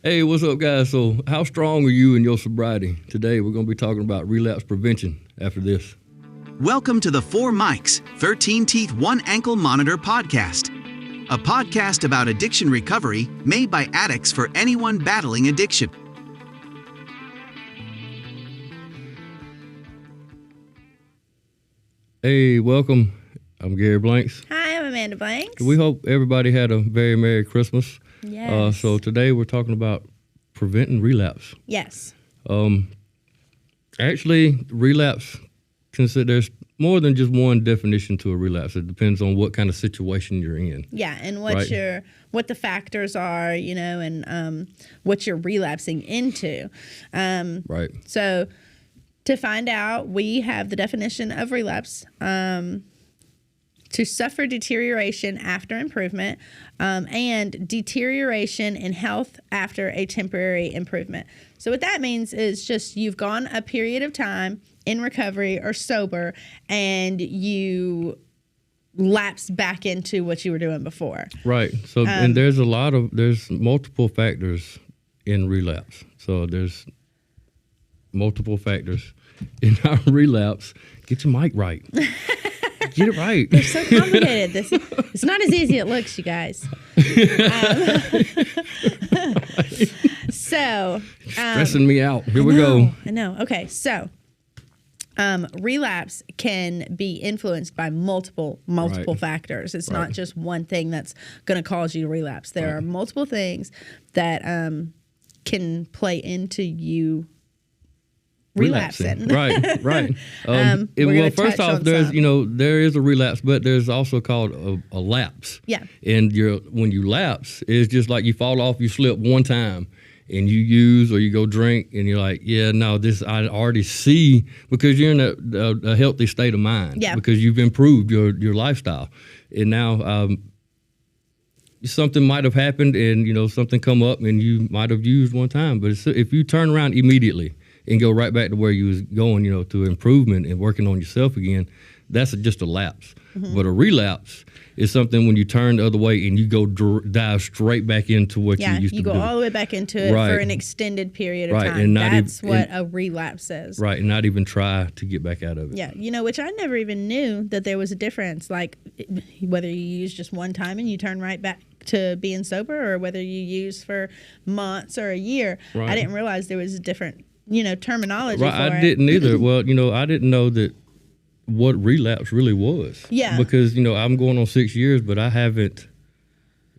Hey, what's up, guys? So, how strong are you in your sobriety? Today, we're going to be talking about relapse prevention after this. Welcome to the 4 Mics, 13 Teeth, 1 Ankle Monitor podcast, a podcast about addiction recovery made by addicts for anyone battling addiction. Hey, welcome. I'm Gary Blanks. Hi, I'm Amanda Blanks. We hope everybody had a very Merry Christmas. Yes. So today we're talking about preventing relapse. Yes. Actually, relapse, there's more than just one definition to a relapse. It depends on what kind of situation you're in. Yeah, and what Right. what the factors are, and what you're relapsing into. Right. So to find out, we have the definition of relapse. To suffer deterioration after improvement, and deterioration in health after a temporary improvement. So what that means is just you've gone a period of time in recovery or sober, and you lapse back into what you were doing before. Right. So, and there's multiple factors in relapse. So there's multiple factors in our relapse. Get your mic right. Get it right. They're so complicated. It's not as easy as it looks, you guys. So Stressing me out. Here we go. I know. Okay, so relapse can be influenced by multiple Right. factors. It's Right. not just one thing that's going to cause you to relapse. There are multiple things that can play into you relapsing. Right. We're gonna First touch off, on there's some. there is a relapse, but there's also called a lapse. Yeah. And when you lapse, it's just like you fall off, you slip one time, and you use or you go drink, and you're like, yeah, no, this I already see, because you're in a healthy state of mind. Yeah. Because you've improved your lifestyle, and now something might have happened, and something come up, and you might have used one time, but if you turn around immediately and go right back to where you was going, to improvement and working on yourself again, that's just a lapse. Mm-hmm. But a relapse is something when you turn the other way and you go dive straight back into what you used to do. You go all the way back into it Right. for an extended period of Right, time. and not That's even- what a relapse is. Right, and not even try to get back out of it. Yeah, which I never even knew that there was a difference, like whether you use just one time and you turn right back to being sober, or whether you use for months or a year. Right. I didn't realize there was a different, terminology Right, for I it. didn't either. Well, I didn't know that what relapse really was. Yeah. Because, I'm going on 6 years, but I haven't,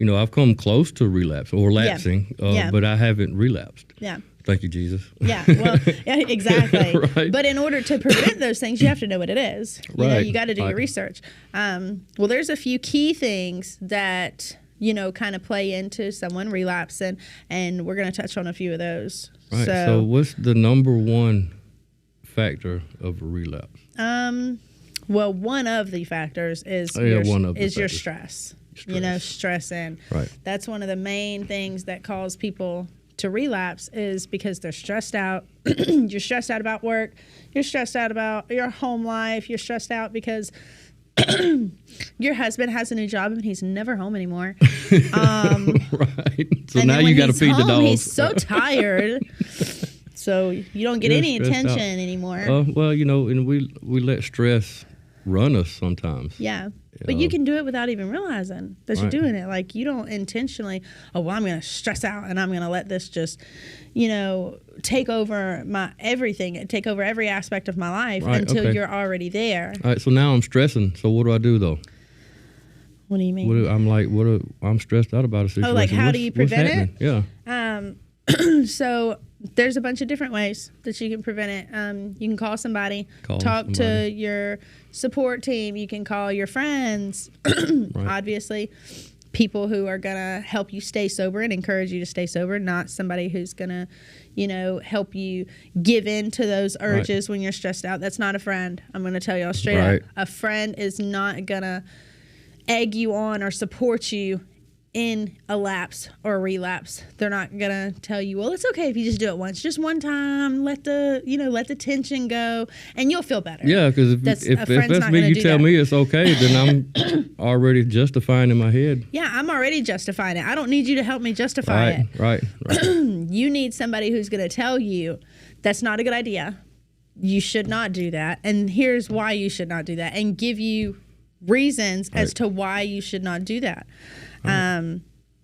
I've come close to relapse or lapsing, Yeah. but I haven't relapsed. Yeah. Thank you, Jesus. Yeah, well, yeah, exactly. Right. But in order to prevent those things, you have to know what it is. Right. You got to do your Right. research. Well, there's a few key things that, kind of play into someone relapsing, and we're going to touch on a few of those. Right. So what's the number one factor of a relapse? Well, one of the factors is one of the your factors. stress. Stress. Stressing. Right. That's one of the main things that cause people to relapse, is because they're stressed out. You're stressed out about work. You're stressed out about your home life. You're stressed out because your husband has a new job and he's never home anymore. Right. So And now then when you got to he's feed the home, dogs. He's so tired. So you don't get You're any stressed attention out. anymore. Well, and we let stress run us sometimes. Yeah. But you can do it without even realizing that you're Right. doing it. Like, you don't intentionally, I'm going to stress out and I'm going to let this just, take over my everything, take over every aspect of my life Right, until okay. you're already there. All right. So now I'm stressing. So what do I do though? What do you mean? I'm stressed out about a situation. like, how do you What's prevent happening? Yeah. So there's a bunch of different ways that you can prevent it. You can call somebody, talk to somebody. your support team. You can call your friends, Right. obviously, people who are going to help you stay sober and encourage you to stay sober, not somebody who's going to, help you give in to those urges when you're stressed out. That's not a friend. I'm going to tell y'all straight Right. up. A friend is not going to egg you on or support you in a lapse or a relapse, they're not gonna tell you, well, it's okay if you just do it once, just one time, let the tension go, and you'll feel better. Yeah, because if that's me, you tell me it's okay, then I'm already justifying in my head. Yeah, I'm already justifying it. I don't need you to help me justify it. Right. You need somebody who's gonna tell you that's not a good idea. You should not do that, and here's why you should not do that, and give you reasons as to why you should not do that.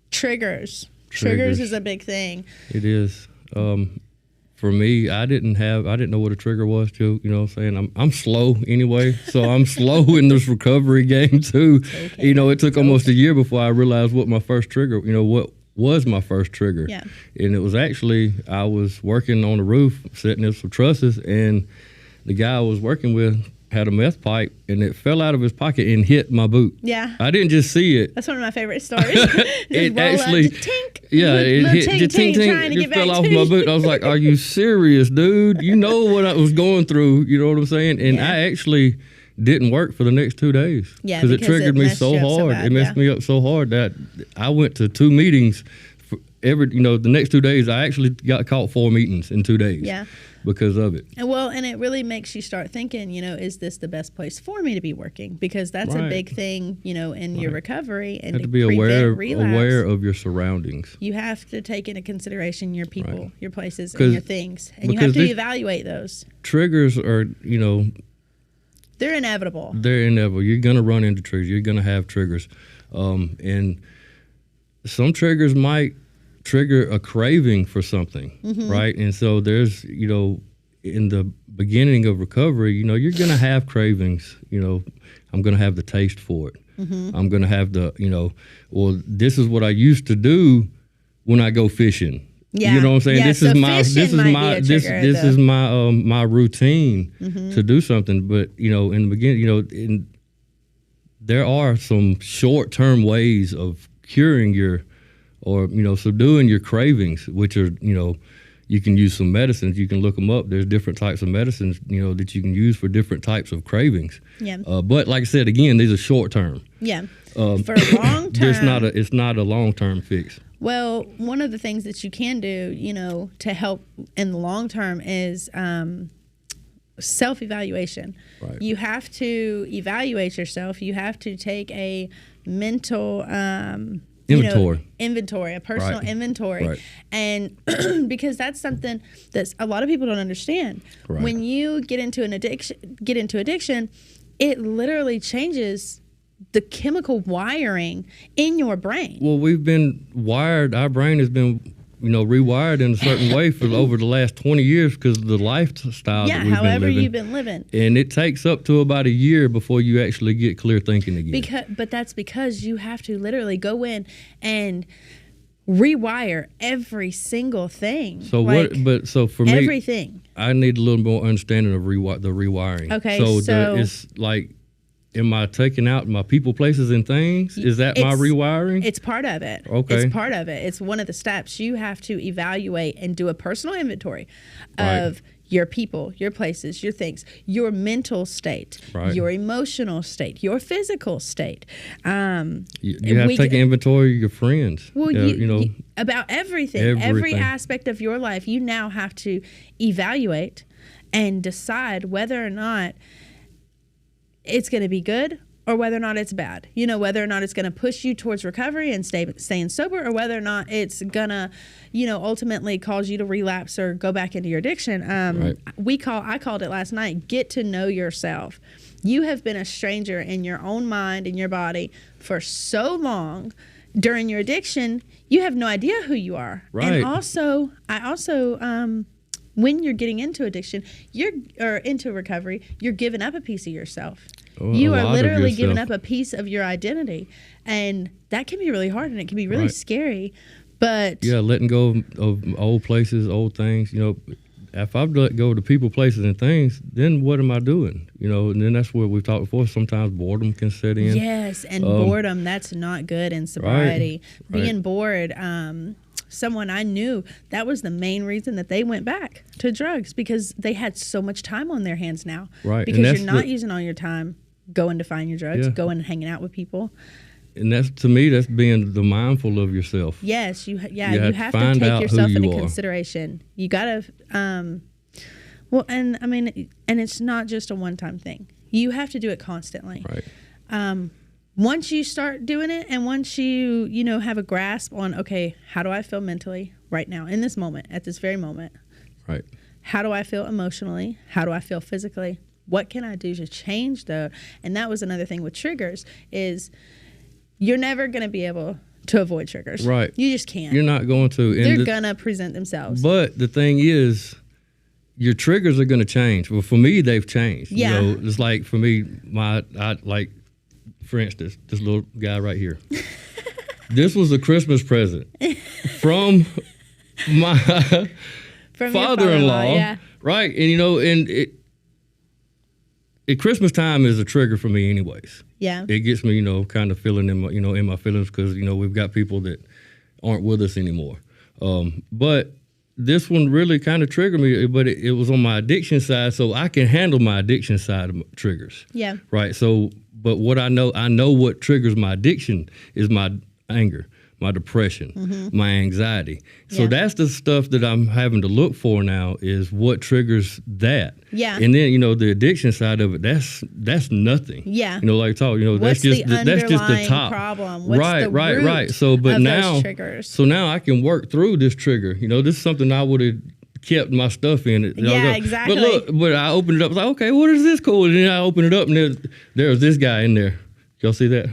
Triggers is a big thing. It is. For me, I didn't know what a trigger was too. You know what I'm saying? I'm slow anyway, so I'm slow in this recovery game too. Okay. It took almost a year before I realized what my first trigger, what was my first trigger. Yeah. And it was actually, I was working on the roof, setting up some trusses, and the guy I was working with had a meth pipe, and it fell out of his pocket and hit my boot. Yeah. I didn't just see it. That's one of my favorite stories. It actually, tink, it hit, tink, tink, trying to it get fell back off to my you. boot. I was like, are you serious, dude? You know what I was going through. You know what I'm saying? And I actually didn't work for the next 2 days. Yeah, because it triggered me so hard. It messed me up so hard that I went to 2 meetings. The next 2 days, I actually got caught 4 meetings in 2 days. Yeah. Because of it. And it really makes you start thinking, is this the best place for me to be working? Because that's a big thing, in your recovery, and you have to be aware of your surroundings. You have to take into consideration your people, your places, and your things, and you have to evaluate those. Triggers are, they're inevitable. You're gonna run into triggers. You're gonna have triggers, and some triggers might trigger a craving for something, right? And so there's, in the beginning of recovery, you're going to have cravings. I'm going to have the taste for it. I'm going to have the, well, this is what I used to do when I go fishing. Yeah. You know what I'm saying? Yeah, this is my routine to do something. But, in the beginning, there are some short-term ways of curing subduing your cravings, which are, you can use some medicines. You can look them up. There's different types of medicines, that you can use for different types of cravings. Yeah. But like I said, again, these are short term. Yeah. For a long term. It's not a long term fix. Well, one of the things that you can do, to help in the long term is self-evaluation. Right. You have to evaluate yourself. You have to take a mental inventory, a personal inventory. Right. And because that's something that a lot of people don't understand. Right. When you get into addiction, it literally changes the chemical wiring in your brain. Well, we've been wired, our brain has been rewired in a certain way for over the last 20 years because of the lifestyle that we've been living. Yeah, however you've been living. And it takes up to about a year before you actually get clear thinking again. But that's because you have to literally go in and rewire every single thing. So for me, everything. I need a little more understanding of the rewiring. Okay, it's like, am I taking out my people, places, and things? Is that my rewiring? It's part of it. Okay. It's part of it. It's one of the steps. You have to evaluate and do a personal inventory of your people, your places, your things, your mental state, your emotional state, your physical state. You have to take an inventory of your friends. Well, about everything. Every aspect of your life, you now have to evaluate and decide whether or not it's going to be good or whether or not it's bad. Whether or not it's going to push you towards recovery and staying sober, or whether or not it's going to, ultimately cause you to relapse or go back into your addiction. I called it last night, get to know yourself. You have been a stranger in your own mind and your body for so long. During your addiction, you have no idea who you are. Right. And also, when you're getting into addiction, into recovery, you're giving up a piece of yourself. You are literally giving up a piece of your identity. And that can be really hard and it can be really scary. But letting go of old places, old things, if I've let go of the people, places, and things, then what am I doing? And then that's where we've talked before. Sometimes boredom can set in. Yes, and boredom, that's not good in sobriety. Being bored, someone I knew, that was the main reason that they went back to drugs, because they had so much time on their hands now. Right. Because you're not using all your time going to find your drugs, going and hanging out with people. and that's, to me, that's being the mindful of yourself. Yes, you have to find take out yourself who you into are. consideration. You got to, well, and I mean, and it's not just a one-time thing. You have to do it constantly. Right. Once you start doing it, and once you have a grasp on, okay, how do I feel mentally right now in this moment, at this very moment? Right. How do I feel emotionally? How do I feel physically? What can I do to change though? And that was another thing with triggers is you're never going to be able to avoid triggers. Right. You just can't. You're not going to. They're going to present themselves. But the thing is, your triggers are going to change. Well, for me, they've changed. Yeah. It's like for me, for instance, this little guy right here. This was a Christmas present from my From your father-in-law. yeah. Right. And at Christmas time is a trigger for me anyways. Yeah. It gets me, kind of feeling in my feelings because, we've got people that aren't with us anymore. But this one really kind of triggered me, but it was on my addiction side, so I can handle my addiction side of triggers. Yeah. Right. So, but what I know what triggers my addiction is my anger, my depression, my anxiety. So Yeah. that's the stuff that I'm having to look for now is what triggers that. Yeah. And then, the addiction side of it, that's nothing. Yeah. Like talk, What's that's just the that's just the top problem? What's right, the right, root right. So, but of now, those triggers? so now I can work through this trigger. This is something I would have kept my stuff in it. Yeah, exactly. But I opened it up. I was like, okay, what is this cool? And then I opened it up, and there was this guy in there. Y'all see that?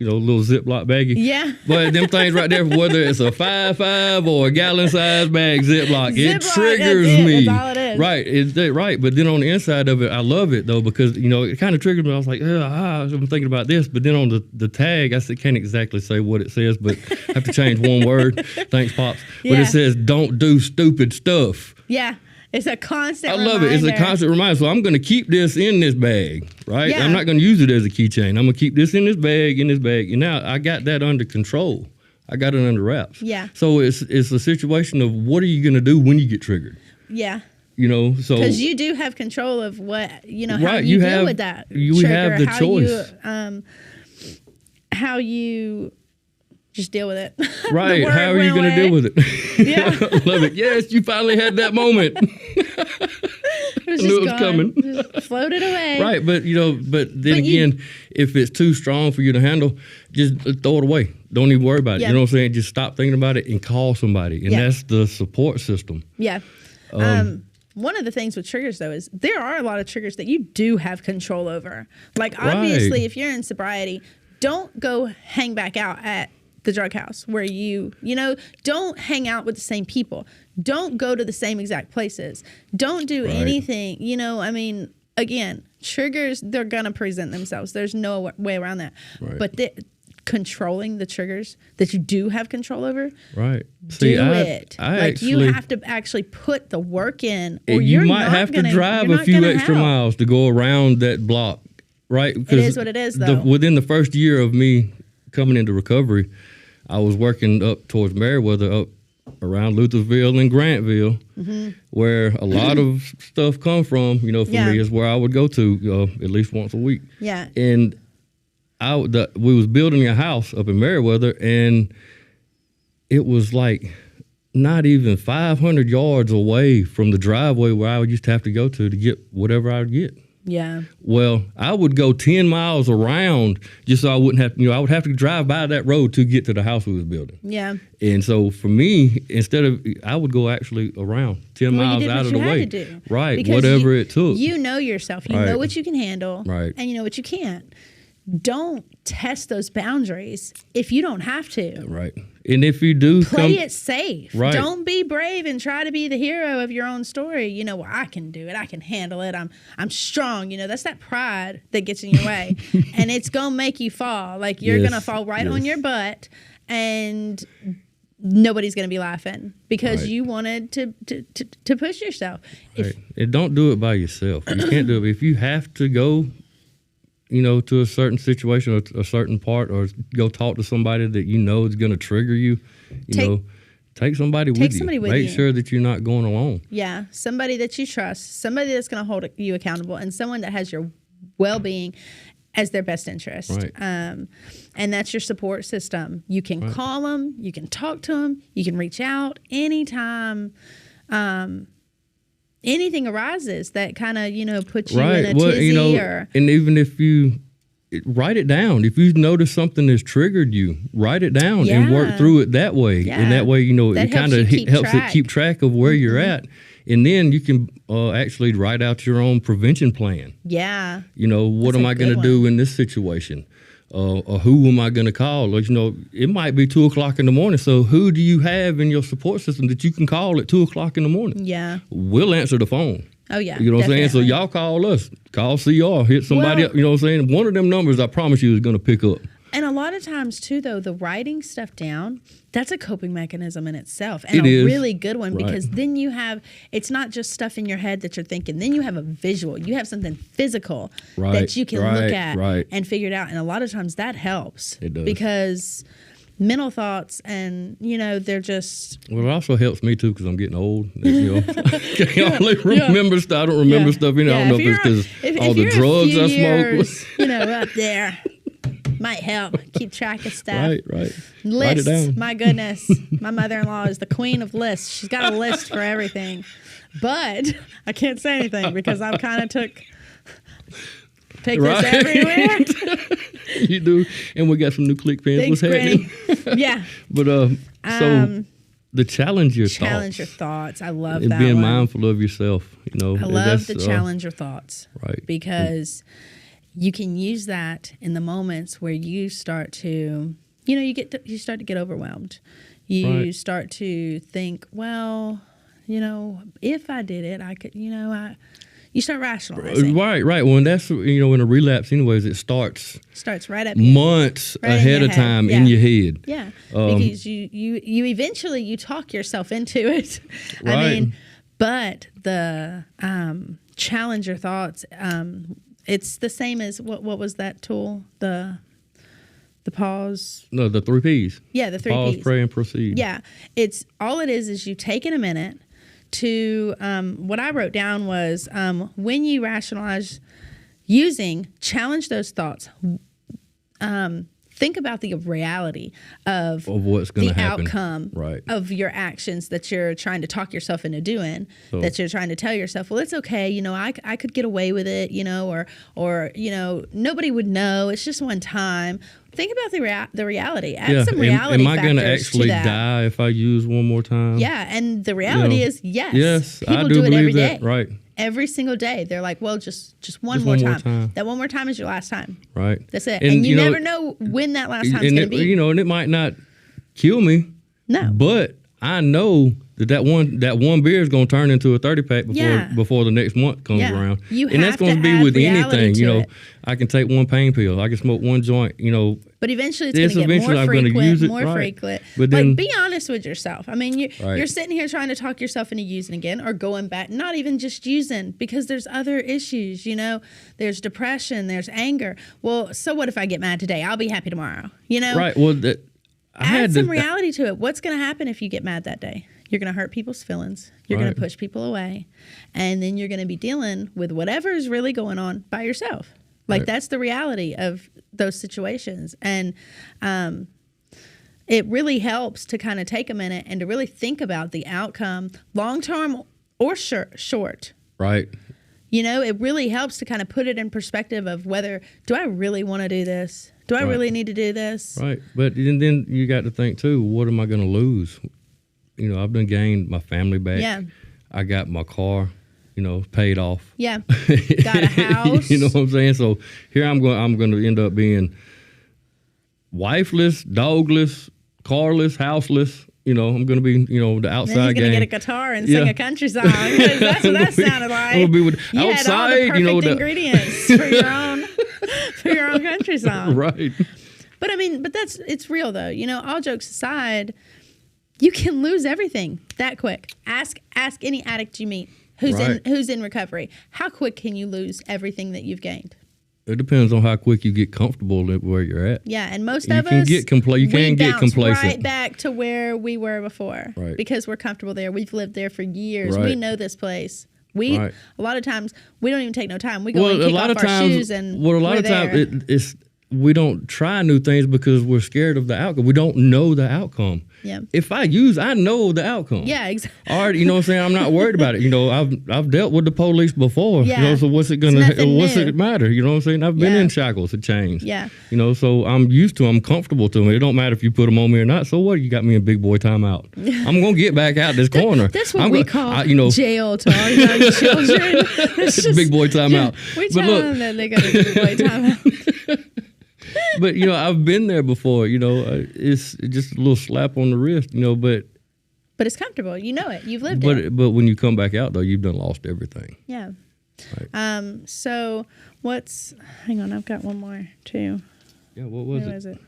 Little Ziploc baggie. Yeah. But them things right there, whether it's a 5.5 or a gallon-sized bag Ziploc, it Ziploc, triggers that's it. me. That's all it is. Right, right. But then on the inside of it, I love it though because it kind of triggered me. I was like, I'm thinking about this. But then on the tag, I can't exactly say what it says, but I have to change one word. Thanks, pops. But Yeah. it says, "Don't do stupid stuff." Yeah. It's a constant I love it. It's a constant reminder. So I'm going to keep this in this bag, right? Yeah. I'm not going to use it as a keychain. I'm going to keep this in this bag, And now I got that under control. I got it under wraps. Yeah. So it's a situation of what are you going to do when you get triggered? Yeah. So. Because you do have control of what, how Right, you you deal have- with that you trigger, have the how choice. How you just deal with it. The Right. word How are you went going to away. deal with it? Yeah. I love it. Yes, you finally had that moment. It was I knew just it was gone. coming. Just floated away. Right, but but then But you- again, if it's too strong for you to handle, just throw it away. Don't even worry about it. Yeah. You know what I'm saying? Just stop thinking about it and call somebody, and Yeah. that's the support system. Yeah. One of the things with triggers, though, is there are a lot of triggers that you do have control over. Like, obviously, Right. if you're in sobriety, don't go hang back out at the drug house where don't hang out with the same people. Don't go to the same exact places. Don't do Right. anything. Again, triggers, they're going to present themselves. There's no way around that. Right. But controlling the triggers that you do have control over, Right. do I it. actually, you have to actually put the work in, or and you you're might not have to gonna- drive you're a not few gonna extra help. miles to go around that block, right? It is what it is, though. Within the first year of me coming into recovery, I was working up towards Meriwether, up around Luthersville and Grantville, where a lot of stuff come from. For Yeah. me, is where I would go to at least once a week. Yeah. And we was building a house up in Meriwether, and it was like not even 500 yards away from the driveway where I would used to have to go to get whatever I would get. Yeah. Well, I would go 10 miles around just so I wouldn't have I would have to drive by that road to get to the house we was building. Yeah. And so for me, I would go actually around 10 Well, miles you did out what of you the had way. to do. Right, Because whatever it took. You know yourself. You Right. know what you can handle. Right. And you know what you can't. Don't test those boundaries if you don't have to. Right. And if you do Play it safe. Right. Don't be brave and try to be the hero of your own story. Well, I can do it. I can handle it. I'm strong. That's that pride that gets in your way. And it's going to make you fall. Like you're Yes, going to fall right on yes. your butt, and nobody's going to be laughing because Right. you wanted to push yourself. Right. And don't do it by yourself. You can't do it. If you have to go, to a certain situation or a certain part, or go talk to somebody that is going to trigger you, take somebody with you. somebody with Make you. sure that you're not going alone. Yeah, somebody that you trust, somebody that's going to hold you accountable, and someone that has your well-being as their best interest. Right. And that's your support system. You can call them, you can talk to them, you can reach out anytime anything arises that kind of, puts you in a tizzy and even if you write it down, if you notice something has triggered you, write it down and work through it that way. Yeah. And that way, That it kind of helps it keep track of where you're at. And then you can actually write out your own prevention plan. Yeah. What am I going to do in this situation? Or who am I going to call? Or, it might be 2:00 in the morning. So who do you have in your support system that you can call at 2:00 in the morning? Yeah. We'll answer the phone. Oh, yeah. You know what I'm saying? So y'all call us. Call CR. Hit somebody up. You know what I'm saying? One of them numbers, I promise you, is going to pick up. And a lot of times, too, though, the writing stuff down, that's a coping mechanism in itself. And It is. Really good one, because then you have, it's not just stuff in your head that you're thinking. Then you have a visual. You have something physical that you can look at and figure it out. And a lot of times that helps. It does. Because mental thoughts and, they're just... Well, it also helps me, too, because I'm getting old. I only remember stuff. I don't remember stuff. I don't know if it's because all the drugs I smoke. Up there. Might help keep track of stuff. Right. Lists, Write it down. My goodness. My mother-in-law is the queen of lists. She's got a list for everything. But I can't say anything because I've kind of take this everywhere. You do. And we got some new click pens. Thanks, What's happening? Yeah. But so the challenge your thoughts. Challenge your thoughts. I love and that being one. mindful of yourself. I love the challenge your thoughts. Right. Because you can use that in the moments where you start to, you start to get overwhelmed. You start to think, well, if I did it, I could, you start rationalizing. Right. Well, and that's, in a relapse anyways, it starts right up months ahead of time in your head. Yeah. Because you eventually you talk yourself into it. Right. I mean, but the challenge your thoughts, it's the same as what was that tool? The pause. No, the 3 Ps. Yeah, the 3 Pause, Ps. pray, and proceed. Yeah, it's all it is you take in a minute to what I wrote down was when you rationalize challenge those thoughts. Think about the reality of what's going to happen. The outcome of your actions that you're trying to talk yourself into doing, that you're trying to tell yourself, well, it's okay, I could get away with it, or nobody would know. It's just one time. Think about the reality. Add some reality Am I going to factors actually to that. die if I use one more time? Yeah, and the reality is yes. Yes, people I do it every day. That. Right. Every single day, they're like, well, just one more time. That one more time is your last time. Right. That's it. And you never know when that last time's going to be. And it might not kill me. No. But I know that one beer is going to turn into a 30-pack before the next month comes around. And that's going to be with anything. I can take one pain pill. I can smoke one joint, But eventually it's going to get more frequent. But then, be honest with yourself. I mean, you're sitting here trying to talk yourself into using again or going back, not even just using, because there's other issues, There's depression, there's anger. Well, so what if I get mad today? I'll be happy tomorrow, Right. Well, add some reality to it. What's going to happen if you get mad that day? You're going to hurt people's feelings. You're going to push people away. And then you're going to be dealing with whatever is really going on by yourself. That's the reality of those situations. And it really helps to kind of take a minute and to really think about the outcome, long-term or short. Right. It really helps to kind of put it in perspective of whether, do I really want to do this? Do I really need to do this? Right. But then you got to think, too, what am I going to lose? I've done gained my family back. Yeah. I got my car, paid off. Yeah. Got a house. You know what I'm saying? So here I'm going to end up being wifeless, dogless, carless, houseless. I'm going to be, the outside then you're game. Going to get a guitar and sing a country song. That's what that sounded like. I'm gonna be you outside, had all the perfect ingredients for your own country song. Right. But it's real though. All jokes aside, you can lose everything that quick. Ask any addict you meet who's in recovery. How quick can you lose everything that you've gained? It depends on how quick you get comfortable at where you're at. Yeah, and most you of can us get complacent. Right back to where we were before, right? Because we're comfortable there. We've lived there for years. Right. We know this place. Right. A lot of times we don't even take no time. We go and a kick lot off of our times, shoes and a lot we're of there. times it's we don't try new things because we're scared of the outcome. We don't know the outcome. Yeah. If I use, I know the outcome. Yeah, exactly. All right, you know what I'm saying? I'm not worried about it. You know, I've dealt with the police before. Yeah. You know, so what's it matter? You know what I'm saying? I've been in shackles and chains. Yeah. You know, so I'm used to them. I'm comfortable to them. It don't matter if you put them on me or not. So what? You got me in big boy timeout. I'm gonna get back out this corner. That's what we call jail to our young children. It's big boy timeout. We tell them that they got a big boy timeout. But, you know, I've been there before, you know, it's just a little slap on the wrist, you know, but it's comfortable. You know it. You've lived it. But when you come back out, though, you've done lost everything. Yeah. Right. So hang on, I've got one more, too. Yeah, what was Who was it?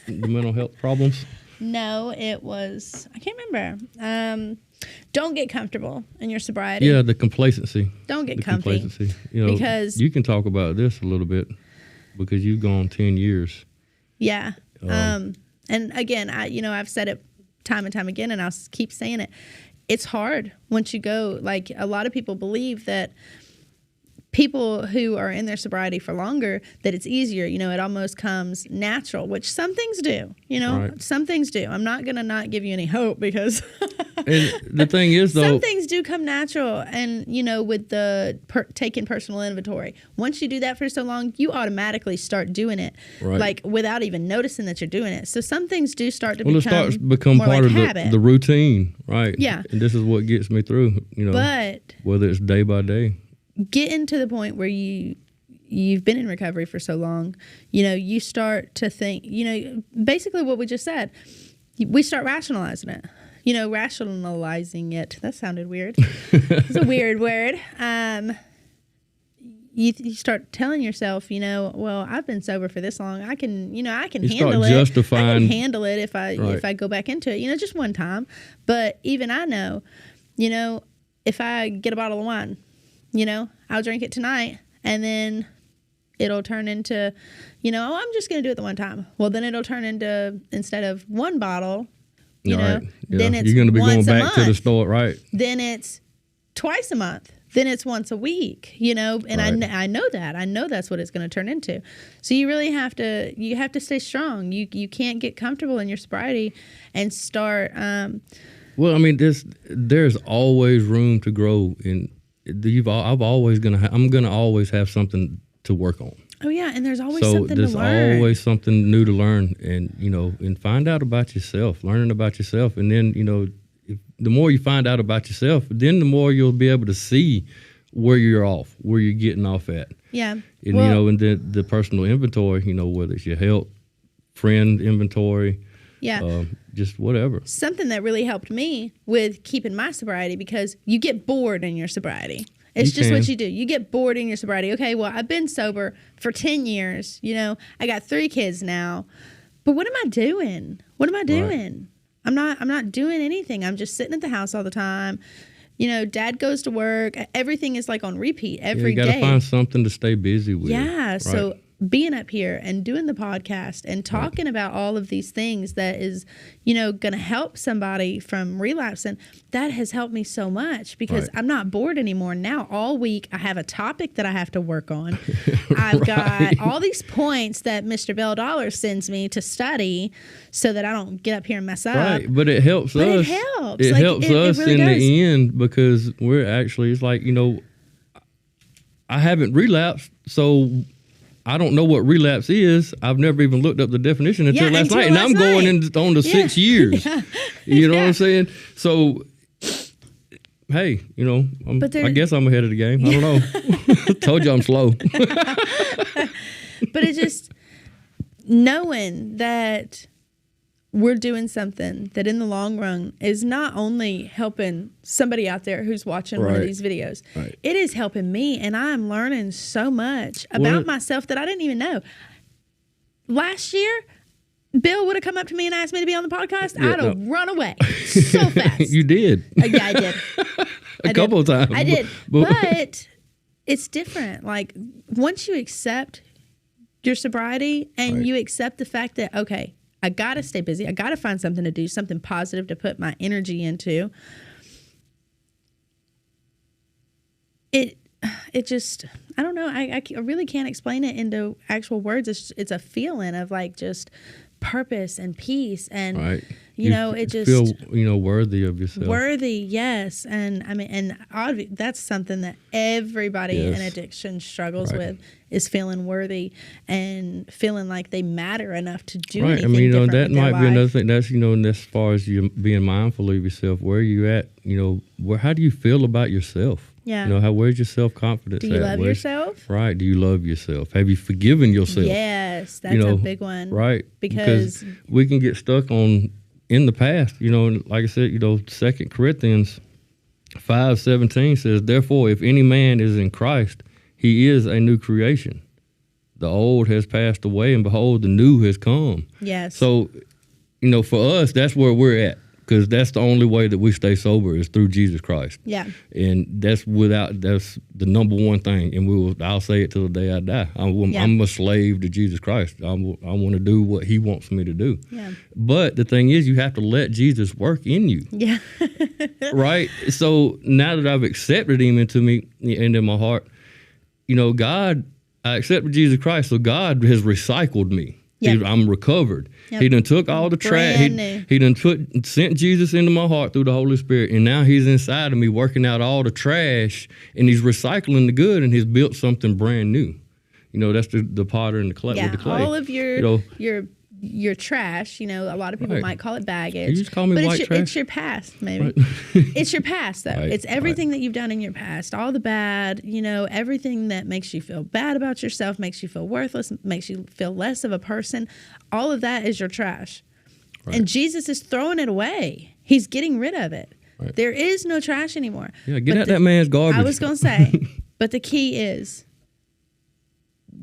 The mental health problems? No, it was, I can't remember. Don't get comfortable in your sobriety. Yeah, the complacency. Don't get comfy. Complacency. You know, because you can talk about this a little bit because you've gone 10 years. Yeah. And again, I've said it time and time again, and I'll keep saying it. It's hard once you go. Like, a lot of people believe that people who are in their sobriety for longer, that it's easier. You know, it almost comes natural, which some things do. You know, right. Some things do. I'm not going to not give you any hope because and the thing is, though, some things do come natural. And, you know, with the taking personal inventory, once you do that for so long, you automatically start doing it, right. like without even noticing that you're doing it. So some things do start to it starts to become more part like of habit. the routine, right? Yeah. And this is what gets me through, you know, but whether it's day by day. Getting to the point where you've been in recovery for so long, you know, you start to think, you know, basically what we just said, we start rationalizing it. You know, rationalizing it. That sounded weird. It's a weird word. You start telling yourself, you know, well, I've been sober for this long. I can handle it. Justifying, I can handle it if I go back into it, you know, just one time. But even I know, you know, if I get a bottle of wine, you know, I'll drink it tonight, and then it'll turn into, you know, I'm just going to do it the one time. Well, then it'll turn into, instead of one bottle, you know, then it's you're going to be going back to the store, right? Then it's twice a month. Then it's once a week, you know, and right. I know that. I know that's what it's going to turn into. So you really have to stay strong. You can't get comfortable in your sobriety and start. Well, I mean, there's always room to grow in. I'm gonna always have something to work on. Oh yeah, and there's always something to learn. So there's always something new to learn, and you know, and find out about yourself, learning about yourself, and then you know, the more you find out about yourself, then the more you'll be able to see where you're off, where you're getting off at. Yeah, and you know, and then the personal inventory, you know, whether it's your health, friend inventory. Yeah. Just whatever. Something that really helped me with keeping my sobriety, because you get bored in your sobriety. It's just what you do. You get bored in your sobriety. Okay, well, I've been sober for 10 years. You know, I got 3 kids now. But what am I doing? What am I doing? Right. I'm not doing anything. I'm just sitting at the house all the time. You know, Dad goes to work. Everything is like on repeat every day. You got to find something to stay busy with. Yeah, right? so being up here and doing the podcast and talking about all of these things that is, you know, going to help somebody from relapsing, that has helped me so much because I'm not bored anymore. Now all week I have a topic that I have to work on. I've got all these points that Mr. Bell Dollar sends me to study so that I don't get up here and mess up. Right, but it helps us. It helps. It helps us really in does. the end because we're actually, it's like, you know, I haven't relapsed, so I don't know what relapse is. I've never even looked up the definition until last night. And I'm going on to 6 years. You know what I'm saying? So, hey, you know, I guess I'm ahead of the game. I don't know. Told you I'm slow. But it's just knowing that we're doing something that in the long run is not only helping somebody out there who's watching one of these videos, it is helping me, and I'm learning so much about myself that I didn't even know. Last year, Bill would have come up to me and asked me to be on the podcast. I'd have run away so fast. You did. Yeah, I did. A couple of times. I did. But it's different. Like, once you accept your sobriety and you accept the fact that, okay, I got to stay busy. I got to find something to do, something positive to put my energy into. it just, I don't know. I really can't explain it into actual words. It's a feeling of like just purpose and peace and, Right. you know, it just feel, worthy of yourself. worthy. Yes. And I mean, and that's something that everybody Yes. in addiction struggles Right. with, is feeling worthy and feeling like they matter enough to do Right. anything I mean, different that with their might be life. another thing. That's, and as far as you being mindful of yourself, where are you at? How do you feel about yourself? Yeah. Where's your self-confidence Do you at? love yourself? Right. Do you love yourself? Have you forgiven yourself? Yes, that's a big one. Right. Because we can get stuck in the past, and like I said, 2 Corinthians 5:17 says, therefore, if any man is in Christ, he is a new creation. The old has passed away, and behold, the new has come. yes. So, for us, that's where we're at, because that's the only way that we stay sober is through Jesus Christ. Yeah. And that's the number one thing. And I'll say it till the day I die. I'm a slave to Jesus Christ. I want to do what he wants me to do. Yeah. But the thing is, you have to let Jesus work in you. Yeah. Right? So now that I've accepted him into me and in my heart, I accepted Jesus Christ, so God has recycled me. Yep. I'm recovered. Yep. He done took all the trash. Brand new. He done sent Jesus into my heart through the Holy Spirit, and now he's inside of me working out all the trash, and he's recycling the good, and he's built something brand new. That's the potter and the clay. Yeah. With the clay. All of your trash, a lot of people Right. might call it baggage. You just call me but white trash? It's your past, maybe. Right. It's your past, though. Right, It's everything that you've done in your past, all the bad, everything that makes you feel bad about yourself, makes you feel worthless, makes you feel less of a person. All of that is your trash. Right. And Jesus is throwing it away. He's getting rid of it. Right. There is no trash anymore. Yeah, get But out that man's garbage. I was going to say, but the key is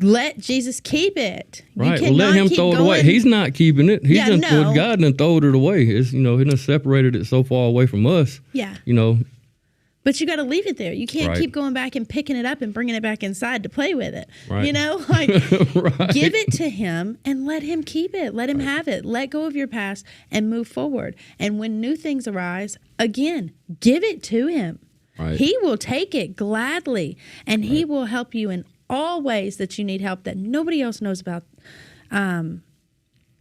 let Jesus keep it. Right. You Well, let cannot him keep throw it away. going- He's not keeping it. no. God done throwed it away. It's he done separated it so far away from us. Yeah. But you got to leave it there. You can't Right. keep going back and picking it up and bringing it back inside to play with it. Right. Right. Give it to him and let him keep it. Let him have it. Let go of your past and move forward. And when new things arise, again, give it to him. Right. He will take it gladly, and he will help you in all ways that you need help that nobody else knows about.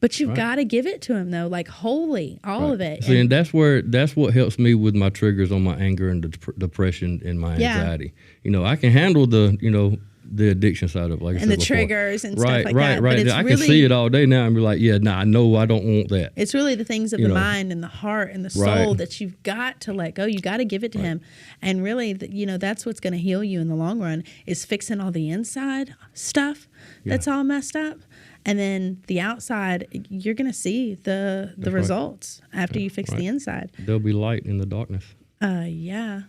But you've got to give it to him, though, like wholly, all of it. See, and that's what helps me with my triggers on my anger and the depression and my anxiety. I can handle the addiction side of it, like I said and the before. triggers and right, stuff like right, that. Right, But it's I really, can see it all day now and be like, yeah, I know I don't want that. It's really the things of the mind and the heart and the soul Right. that you've got to let go. You got to give it to him. And really, that's what's going to heal you in the long run is fixing all the inside stuff that's all messed up. And then the outside, you're going to see the results after you fix the inside. There'll be light in the darkness. Yeah.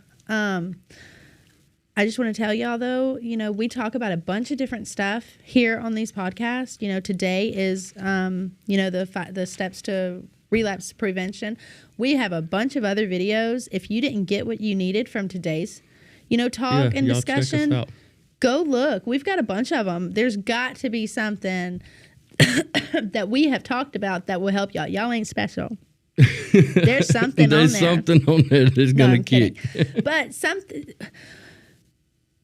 I just want to tell y'all, though, we talk about a bunch of different stuff here on these podcasts. Today is, the steps to relapse prevention. We have a bunch of other videos. If you didn't get what you needed from today's, talk and y'all check us discussion, out. go look. We've got a bunch of them. There's got to be something that we have talked about that will help y'all. Y'all ain't special. There's something There's on there. something on there that's No, going I'm to kick. kidding. But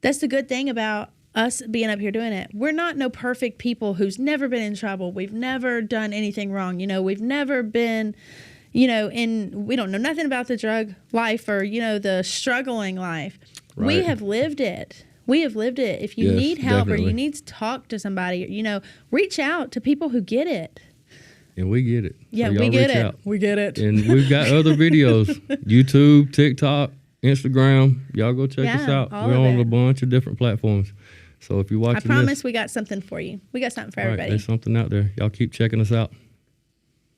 that's the good thing about us being up here doing it. We're not no perfect people who's never been in trouble. We've never done anything wrong. We've never been, we don't know nothing about the drug life or, the struggling life. Right. We have lived it. We have lived it. If you Yes, need help or definitely. you need to talk to somebody, reach out to people who get it. And we get it. Yeah, So we y'all get reach it. out. We get it. And we've got other videos, YouTube, TikTok, Instagram. Y'all go check us Yeah, out. all We're of on it. a bunch of different platforms. So if you're watching I promise this, we got something for you. We got something for all right, everybody. there's something out there. Y'all keep checking us out.